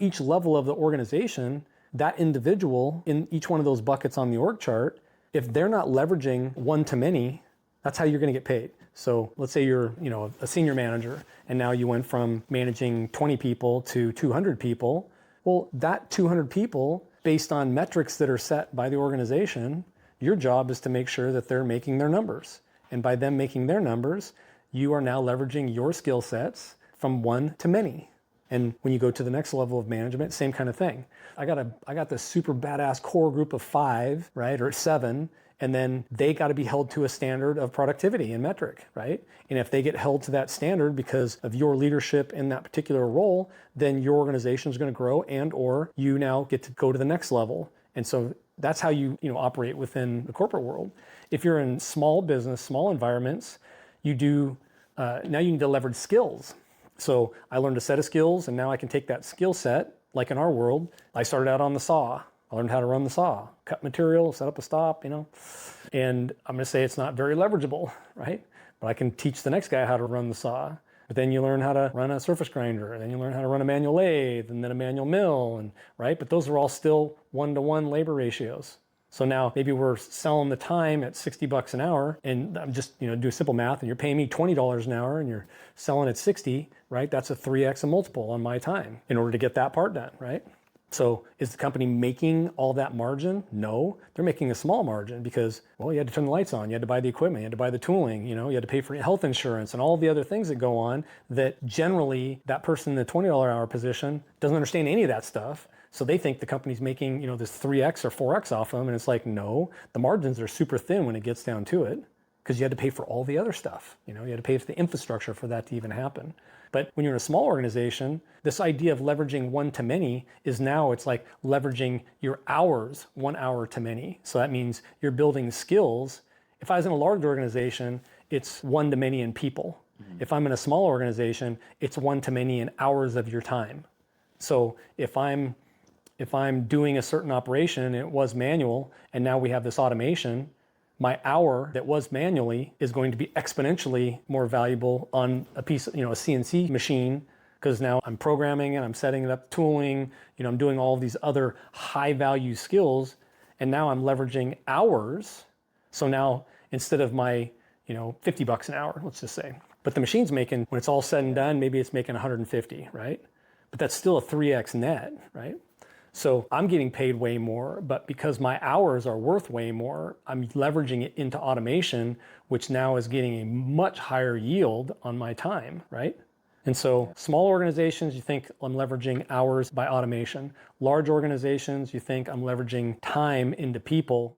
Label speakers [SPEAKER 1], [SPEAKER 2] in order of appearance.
[SPEAKER 1] each level of the organization, that individual in each one of those buckets on the org chart, if they're not leveraging one to many, that's how you're going to get paid. So let's say you're, a senior manager, and now you went from managing 20 people to 200 people. Well, that 200 people, based on metrics that are set by the organization, your job is to make sure that they're making their numbers. And by them making their numbers, you are now leveraging your skill sets from one to many. And when you go to the next level of management, same kind of thing. I got this super badass core group of 5, right, or 7, and then they got to be held to a standard of productivity and metric, right? And if they get held to that standard because of your leadership in that particular role, then your organization is going to grow, and or you now get to go to the next level. And so that's how you operate within the corporate world. If you're in small business, small environments, you do now you need to leverage skills. So I learned a set of skills, and now I can take that skill set, like in our world, I started out on the saw. I learned how to run the saw, cut material, set up a stop, and I'm going to say it's not very leverageable, right? But I can teach the next guy how to run the saw. But then you learn how to run a surface grinder, and then you learn how to run a manual lathe, and then a manual mill, and right? But those are all still 1-to-1 labor ratios. So now maybe we're selling the time at $60 an hour, and I'm just, do simple math, and you're paying me $20 an hour and you're selling at 60, right? That's a 3x a multiple on my time in order to get that part done, right? So is the company making all that margin? No, they're making a small margin because, well, you had to turn the lights on, you had to buy the equipment, you had to buy the tooling, you had to pay for health insurance and all the other things that go on that generally that person in the $20 hour position doesn't understand any of that stuff. So they think the company's making, this 3x or 4x off them. And it's like, no, the margins are super thin when it gets down to it because you had to pay for all the other stuff. You had to pay for the infrastructure for that to even happen. But when you're in a small organization, this idea of leveraging one to many is now it's like leveraging your hours, 1 hour to many. So that means you're building skills. If I was in a large organization, it's one to many in people. Mm-hmm. If I'm in a small organization, it's one to many in hours of your time. So if I'm doing a certain operation and it was manual and now we have this automation, my hour that was manually is going to be exponentially more valuable on a piece of, a CNC machine, because now I'm programming and I'm setting it up, tooling, I'm doing all of these other high value skills, and now I'm leveraging hours. So now instead of my, $50 an hour, let's just say, but the machine's making, when it's all said and done, maybe it's making 150, right? But that's still a 3x net, right? So I'm getting paid way more, but because my hours are worth way more, I'm leveraging it into automation, which now is getting a much higher yield on my time, right? And so small organizations, you think I'm leveraging hours by automation. Large organizations, you think I'm leveraging time into people.